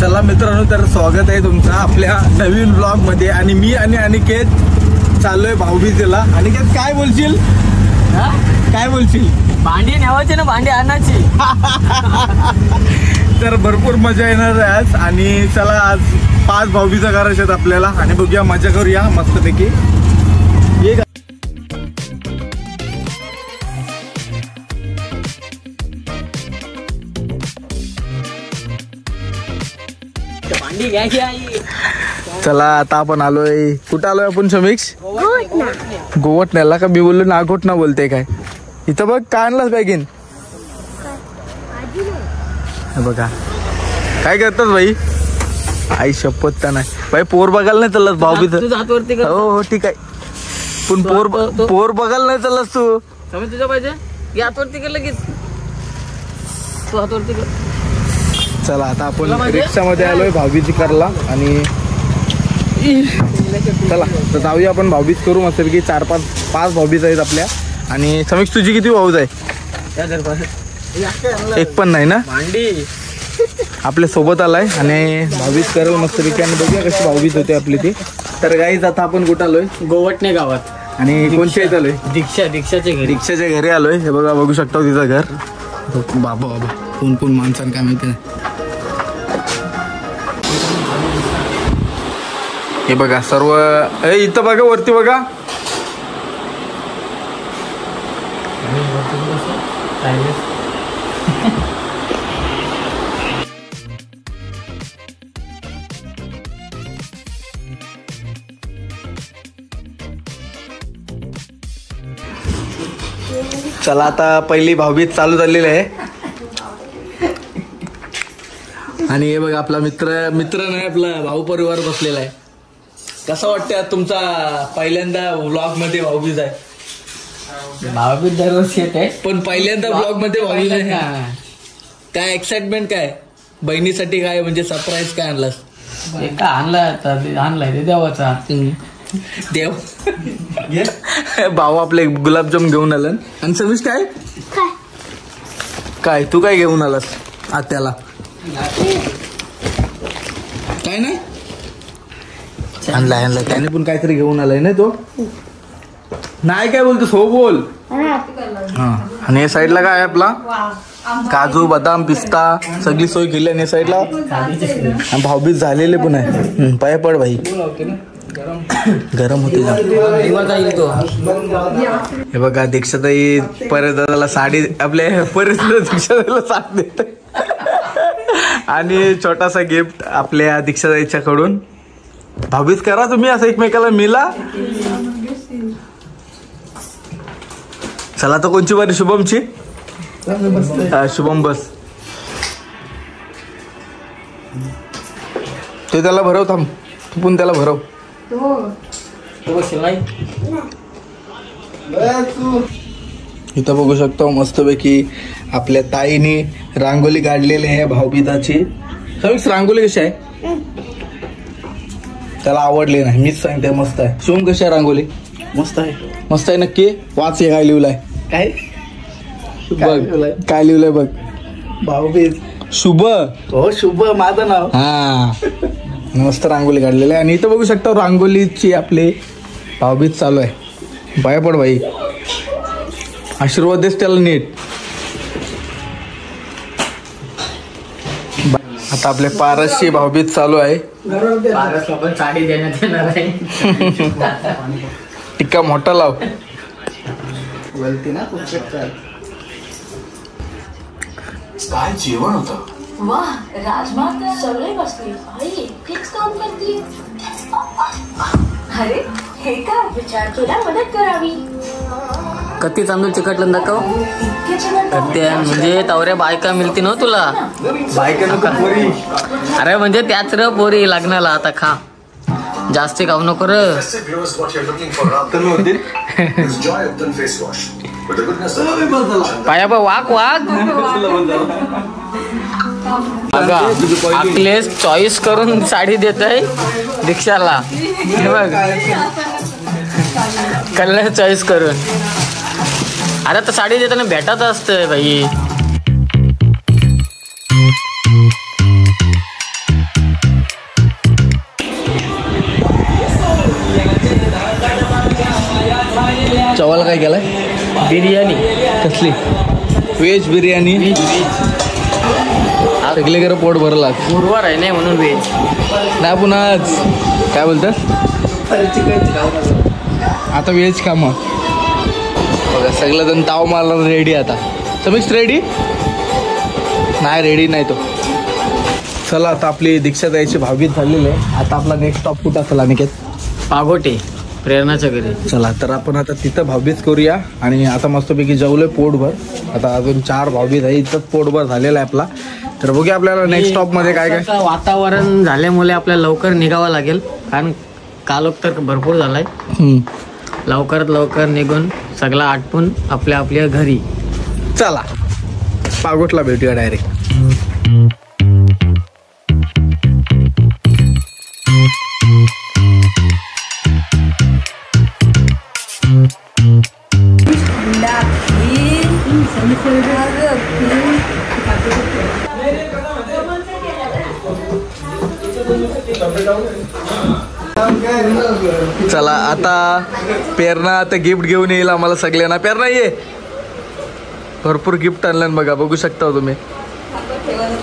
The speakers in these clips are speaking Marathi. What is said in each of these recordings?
चला मित्रांनो, तर स्वागत आहे तुमचं आपल्या नवीन ब्लॉग मध्ये. आणि मी आणि अनिकेत चाललोय भाऊबीजेला. अनिकेत काय बोलशील? काय बोलशील? भांडी नेवायची ना, भांडी आणायची. तर भरपूर मजा येणार आहे आज. आणि चला आज 5 भाऊबीजा करायच्यात आपल्याला आणि बघूया, मजा करूया मस्तपैकी. ये भांडी घ्यायची आई. चला आता आपण आलोय, कुठं आलोय आपण समीक्ष? गोवटण्याला का? मी बोललो नागोटना बोलते काय? इथं बघ काय आणलास बॅगीन. बघा काय करतात भाई. आई शपथ का नाही भाई, पोर बघायला नाही चाललास भाऊबीज? हो ठीक आहे, पण पोर बघायला नाही चाललास तू? समज तुझ्या पाहिजे हातवरती कर लगेच, तू हातवरती कर. चला आता आपण रिक्षामध्ये आलोय भाऊबीज करायला. आणि चला तर जाऊया आपण, भाऊबीज करू मस्तपैकी. 4-5 भाऊबीज आहेत आपल्या. आणि समीक्ष तुझी किती भाऊज आहे? एक पण नाही ना. भांडी आपल्या सोबत आलाय आणि भाऊबीज करेल मस्तपैकी. आणि बघूया कशी भाऊबीज होते आपली ती. तर गाईज आता आपण कुठं आलोय? गोवटणे गावात. आणि कोणत्या इथं आलोय? दीक्षाच्या घरी. दीक्षाच्या घरी आलोय. हे बघा, बघू शकता तिचं घर. बाबा कोण कोण माणसांना काय माहिती नाही. हे बघा सर्व इथं बघा, वरती बघा. चला आता पहिली भाऊबीज चालू झालेली आहे. आणि हे बघा आपला मित्र नाही, आपला भाऊ परिवार बसलेला आहे. कसं वाटतं तुमचा पहिल्यांदा व्लॉग मध्ये भाऊबीज आहे? भाऊबीज दरवर्षी येते, पण पहिल्यांदा ब्लॉग मध्ये भाऊबीज आहे. काय एक्साइटमेंट काय? बहिणीसाठी काय म्हणजे सरप्राईज काय आणलास? का आणलाय ते देवाचा देव. भाऊ आपले गुलाबजाम घेऊन आलं. आणि समीश काय काय तू काय घेऊन आलास आत्याला? काय नाही आणलाय त्याने पण काहीतरी घेऊन आलाय ना तो. नाही काय बोलतोस? हो बोल. हा. आणि या साईडला काय आहे आपला? काजू बदाम पिस्ता सगळी सोय केली. आणि या साईडला भाऊबीज झालेले पण आहे. पाय पड भाई, गरम होते. हे बघा दीक्षाताई परत दादाला साडी, आपल्या परत दीक्षाताईला साडी देत. आणि छोटासा गिफ्ट आपल्या दीक्षाताईच्या कडून. भाऊबीज करा तुम्ही असं एकमेकाला मिला. चला तर कोणची बारी? शुभमची. शुभम बस. ते त्याला भरव, थांब तू पण त्याला भरव. इथं बघू शकतो मस्तपैकी आपल्या ताईने रांगोली काढलेली आहे भाऊबीजाची. समीक्ष रांगोली कशी आहे? त्याला आवडली नाही, मीच सांगते मस्त आहे. शिवम कशी आहे रांगोली? मस्त आहे. मस्त आहे नक्की? वाच हे काय लिहिलंय. काय बघ काय लिहिलंय बघ. भाऊबीज शुभ. हो शुभ माझं नाव. हा मस्त रांगोली काढलेली आहे. आणि इथं बघू शकता रांगोलीची आपली भाऊबीज चालू आहे. पाया पड भाई, आशीर्वाद देस त्याला नीट. आता आपल्या पारसची भाऊबीज चालू आहे. पारसला पण साडी देण्यात येणार आहे. टिक्का मोठा लाव. काय जेवण होतं? वाह, राजमा तर सगळे बसले. आई एकटीच काम करते. अरे हे काय विचार, तुला मदत करावी. कती तांदूळ चिकटलं दाखव. म्हणजे तवऱ्या बायका मिळते ना तुला. अरे म्हणजे त्याच र पोरी लग्नाला. आता खा, जास्त खाऊ नको र. पाया वाघ बघा, अखिलेश चॉईस करून साडी देत आहे दीक्षाला. बघ कलर चॉईस करून. अरे तर साडी देताना भेटत असतं भाई. केलाय? बिर्याणी कसली? व्हेज बिर्याणी. सगळे खरं पोट भरला. गुरुवार आहे नाही म्हणून व्हेज नाही पुन्हा आज काय बोलतात आता व्हेज का मग बघा सगळं जण ताव मारला रेडी. आता समीक्ष रेडी नाही? रेडी नाही तो. चला आता आपली दीक्षा द्यायची भावगीत झालेली आहे. आता आपला नेक्स्ट स्टॉप कुठं असेल अनिकेत? पागोटे प्रेरणाच्या घरी. चला तर आपण आता तिथं भावबीज करूया. आणि आता मस्तपैकी जेवलोय पोटभर. आता अजून 4 भावबीज आहे. इथंच पोटभर झालेला आहे आपला. तर बघूया आपल्याला नेक्स्ट स्टॉप मध्ये काय काय. वातावरण झाल्यामुळे आपल्याला लवकर निघावं लागेल कारण कालोख तर भरपूर झालाय. लवकरात लवकर निघून सगळं आटपून आपल्या आपल्या घरी. चला पागोटला भेटूया डायरेक्ट. चला आता पेरणा आता गिफ्ट घेऊन येईल आम्हाला सगळ्यांना. पेरणा ये भरपूर गिफ्ट आणलं बघा बघू शकता तुम्ही.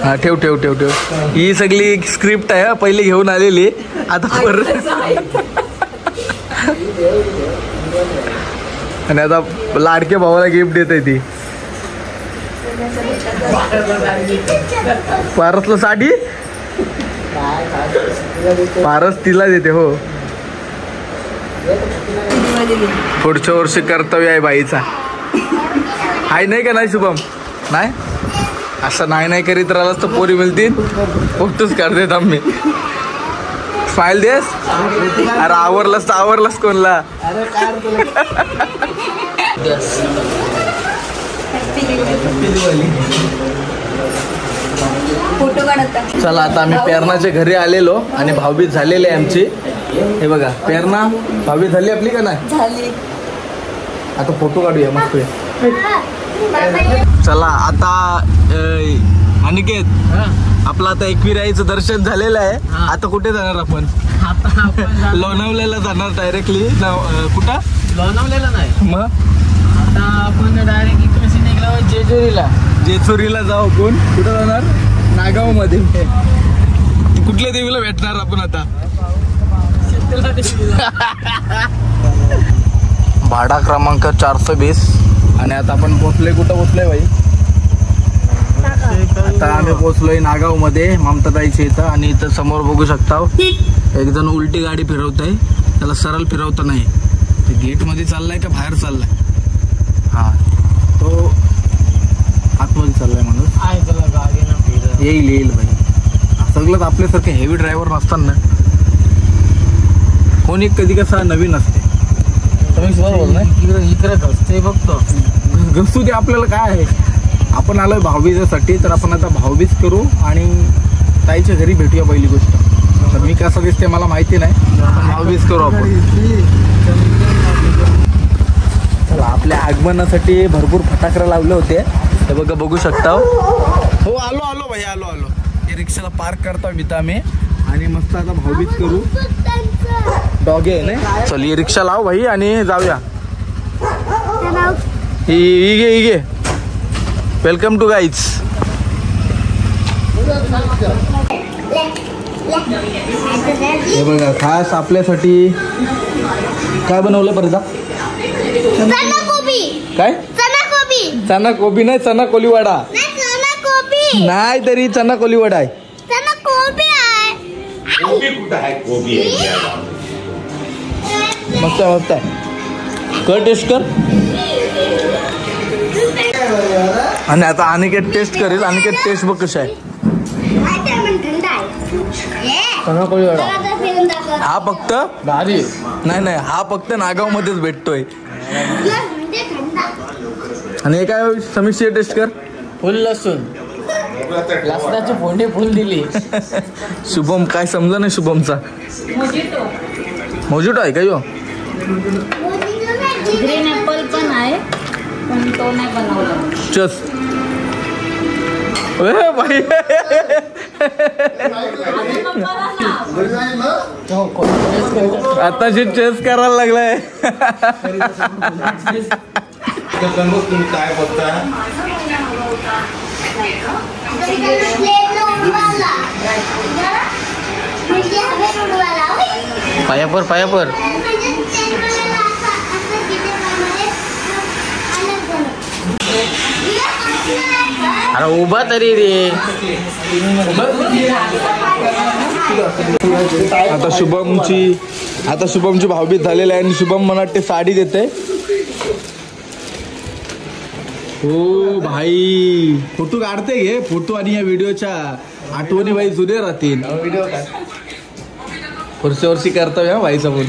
हा ठेव ठेव ठेव ठेव. ही सगळी स्क्रिप्ट आहे पहिली घेऊन आलेली. आता आणि आता लाडके भावाला गिफ्ट देते ती. पारसला साडी पारस तिला देते. हो पुढच्या वर्षी कर्तव्य आहे बाईचा. आहे नाही का नाही शुभम? नाही असं नाही करीत राहिलास तर पोरी मिळतील. फोटोच काढतेत आम्ही. स्माइल देस. अरे आवरलास कोणला. चला आता आम्ही पेरणाच्या घरी आलेलो आणि भावबीज झालेली आहे आमची. हे बघा पेरणा भावबीज झाली आपली का नाही झाली. आता फोटो काढूया मस्त. चला आता अनिकेत आपलं आता एकविराईचं दर्शन झालेलं आहे. आता कुठे जाणार आपण? लोणावळ्याला जाणार डायरेक्टली. कुठं? लोणावळ्याला नाही मग आता आपण डायरेक्ट इकडे निघालो जेजुरीला जाऊ. कोण कुठं जाणार? नागाव मध्ये. कुठल्या देवीला भेटणार आपण आता? भाडा क्रमांक 420. आणि आता आपण पोचलोय. कुठं पोचलोय बाई? आता आम्ही पोचलोय नागाव मध्ये ममताताईच्या इथं. आणि इथं समोर बघू शकता एक जण उलटी गाडी फिरवत आहे. त्याला सरळ फिरवता नाही. ते गेट मध्ये चाललाय का बाहेर चाललाय? हा तो आतमध्ये चाललाय म्हणून. येईल भाई. सगळंच आपल्यासारखे हेवी ड्रायव्हर नसताना कोणी कधी कसा नवीन असते. इकडे बघतो घसू ते आपल्याला काय आहे. आपण आलोय भाऊबीजेसाठी. तर आपण आता भाऊबीज करू आणि ताईच्या घरी भेटूया. पहिली गोष्ट तर मी कसं दिसते मला माहिती नाही. भाऊबीज करू आपण. चला आपल्या आगमनासाठी भरपूर फटाकडे लावले होते. हे बघा बघू शकता. हो आलो भाई आलो. हे रिक्षाला पार्क करतो इथं आम्ही आणि मस्त आता भाऊबीज करू. डॉगी आहे ना. चल ही रिक्षा लाव भाई आणि जाऊया. ही घे. Welcome to guys. हे बघा खास आपल्यासाठी काय बनवलं परत? काय? चना कोबी नाही चना कोलीवाडा नाही तरी चना कोलीवाडा आहे. मस्त मस्त आहे. कर टेस्ट कर. आणि आता अनिकेत टेस्ट करेल. अनिकेत टेस्ट बघ कशा आहे. चना कोलीवाडा हा फक्त भारी नाही हा फक्त नागाव मध्येच भेटतोय. आणि हे काय समीक्षे टेस्ट कर. फुल लसूण लसणाची फोंडी फुल दिली. शुभम काय समजा नाही. शुभमचा मोजिटो आहे का यो? ग्रीन ऍपल पण आहे पण तो नाही बनवला. चस भाई आताशी चेस करायला लागलाय. तुम्ही काय बघता? पायापर पायापर. अरे उभा तरी रे. आता शुभमची भाऊबीज झालेली आहे आणि शुभम मला वाटते साडी देते. हो भाई फोटो काढते घे फोटो आणि या व्हिडिओच्या आठवणी भाई जुने राहतील. वर्षी कर्तव्य भाईचा बोल.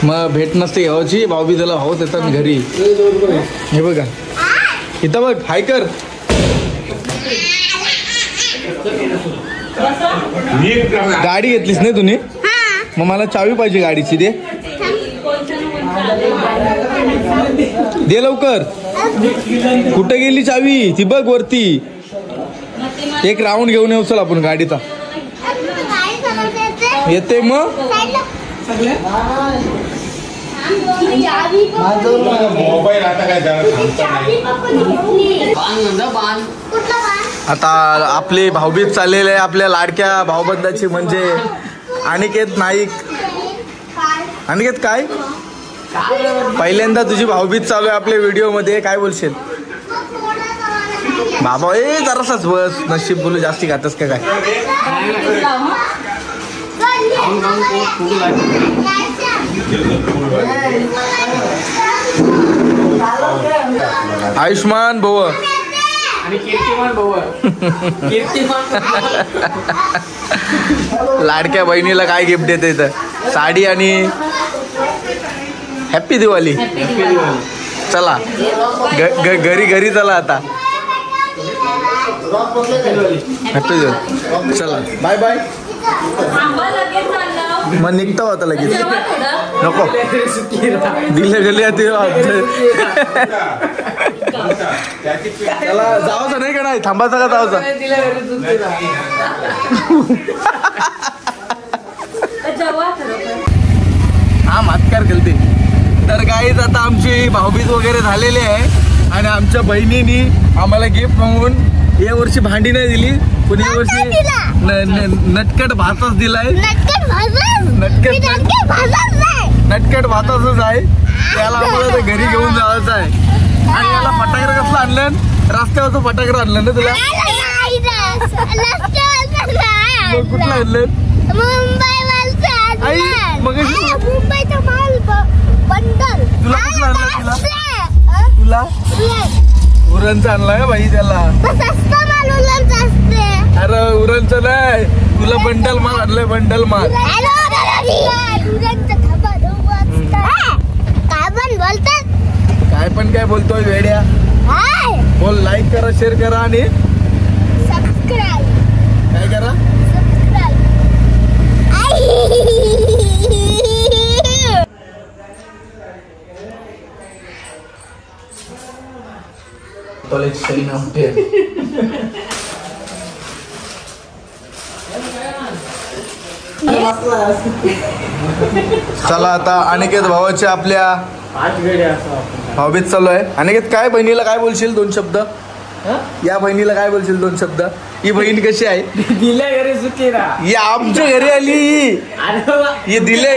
मग भेट नसते घ्यावाची भाऊबीजेला भाऊ देतात घरी. हे बघा इथं बघ हाय कर. गाडी घेतलीस नाही तुम्ही मग मला चावी पाहिजे गाडीची. दे लवकर. कुठे गेली चावी ती बघ वरती. एक राऊंड घेऊन येऊ चल आपण गाडीचा. येते मग मोबाईल आता काय आता आपली भाऊबीज चाललेली आहे आपल्या लाडक्या भाऊबंदाची म्हणजे अनिकेत नाईक. अनिकेत काय पहिल्यांदा तुझी भाऊबीज चालू आहे आपल्या व्हिडिओ मध्ये काय बोलशील? बाबा जरासाच बस नशीब बोलू जास्ती खातस का काय? आयुष्मान भाऊ आणि कीर्तिमान भाऊ. लाडक्या बहिणीला काय गिफ्ट देते इथं? साडी आणि हॅपी दिवाळी. चला घरी चला आता. हॅपी दिवाळी. चला बाय बाय. मग निघता होता लगेच नको दिले गेले त्याला जावचं नाही का नाही थांबायचं का जावचं. हा मातकार केलते. तर गाईज आता आमची भाऊबीज वगैरे झालेली आहे आणि आमच्या बहिणीनी आम्हाला गिफ्ट म्हणून या वर्षी भांडी नाही दिली पण या वर्षी नटकट भातच दिलाय. नटकट भाताच आहे त्याला आम्हाला घरी घेऊन जायचं आहे. आणि याला फटाकडा कसला आणलं? रस्त्यावरचं फटाकडा आणलं ना तुला? कुठलं आणलं? आई मग मुंबईचा माल बंडल. तुला कुठलं आणलं? तुला उरणचं आणलाय भाई त्याला. अरे उरणचं नाही तुला बंडल माल आणलंय. बंडल माल काय पण काय बोलतोय वेड्या. बोल लाईक करा शेअर करा आणि सबस्क्राईब काय करा. चला आता अनिकेत भावाच्या आपल्या भाऊबीज चालू आहे. अनिकेत काय बहिणीला काय बोलशील 2 शब्द? या बहिणीला काय बोलशील 2 शब्द? ही बहीण कशी आहे? दिल्या घरी सुखी राहा. ही आमच्या घरी आली. ही दिले.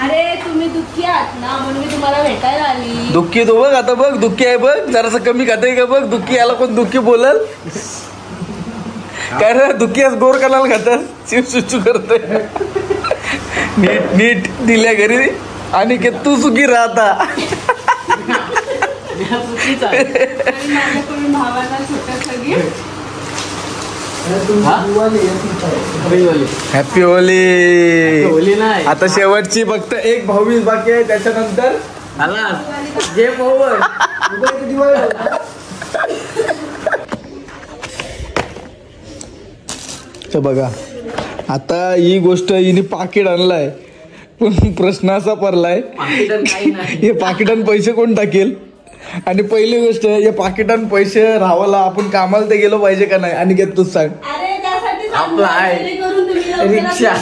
अरे तुम्ही दुःखी आहात ना म्हणून मी तुम्हाला भेटायला आली. दुःखी तो बघ आता बघ दुःखी आहे बघ. जरासं कमी खाते का बघ. दुःखी याला कोण दुःखी बोलल काय रे? दुःखी आज गोर कलाल खातात चिवचू करतोय. नीट नीट दिल्या घरी आणि की तू सुखी राहता. माझ्याकडून भावाला छोटंसं गिफ्ट. Happy Holy. होली नाही आता शेवटची फक्त एक भाऊबीज बाकी आहे त्याच्यानंतर आला जे भाऊ. बघा आता ही गोष्ट हिने पाकिट आणलाय पण प्रश्न असा पडलाय हे पाकिटान पैसे कोण टाकेल? आणि पहिली गोष्ट या पाकिटान पैसे राहावाला आपण कामाला ते गेलो पाहिजे का नाही? आणि घेत तूच सांग. अरे त्यासाठी आपला आहे रिक्षा.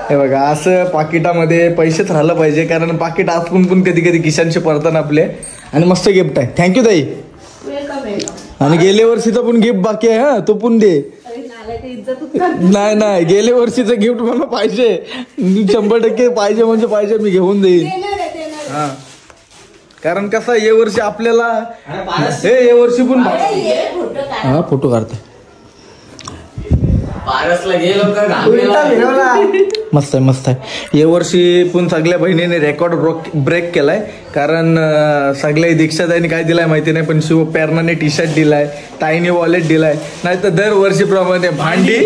हे बघा असं पाकिटामध्ये पैसेच राहिलं पाहिजे, कारण पाकिट आपण पण कधी कधी खिशांचे पडतात आपले. आणि मस्त गिफ्ट आहे, थँक्यू ताई. आणि गेल्या वर्षीचं पण गिफ्ट बाकी आहे हा, तो पण दे. नाही नाही, गेल्या वर्षीचं गिफ्ट मला पाहिजे, 100% पाहिजे म्हणजे पाहिजे, मी घेऊन देईन. हा, कारण कसं या वर्षी आपल्याला या वर्षी पण हा फोटो काढते. मस्त आहे मस्त आहे. या वर्षी पण सगळ्या बहिणीने रेकॉर्ड ब्रेक केलाय, कारण सगळ्या दीक्षाताईने काय दिलाय माहिती नाही, पण शिव प्रेरणाने टी शर्ट दिलाय, ताईने वॉलेट दिलाय. नाही तर दरवर्षीप्रमाणे भांडी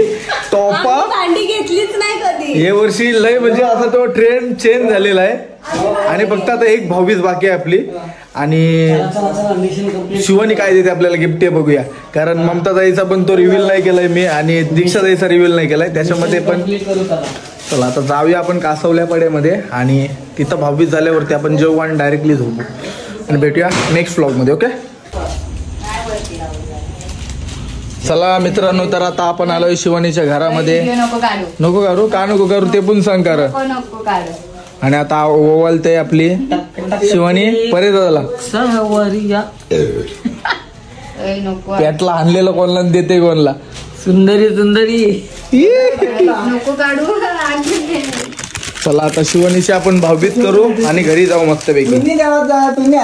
टोपा भांडी घेतलीच नाही कधी. या वर्षी लय म्हणजे असा तो ट्रेंड चेंज झालेला आहे. आणि फक्त आता एक भाऊबीज बाकी आहे आपली. आणि शिवानी काय देते आपल्याला गिफ्ट ते बघूया, कारण ममताताईचा पण तो रिव्हील नाही केलाय मी, आणि दीक्षाताईचा रिव्हील नाही केलाय त्याच्यामध्ये पण. चला आता जाऊया आपण कासवल्या पाड्यामध्ये, आणि तिथं भाऊबीज झाल्यावरती आपण जेवू आणि डायरेक्टली झोपू, आणि भेटूया नेक्स्ट व्लॉगमध्ये. ओके चला मित्रांनो, तर आता आपण आलोय शिवानीच्या घरामध्ये. नको काढू, नको करू का नको करू ते पण सांग कर. नको काढू. आणि आता ओवालते आपली शिवानी परे दादाला. नको पॅटला आणलेलं कोणाला देते कोणाला. सुंदरी सुंदरी. नको काढू. चला आता शिवानीची आपण भाऊबीज करू आणि घरी जाऊ मस्तपैकी. तुम्ही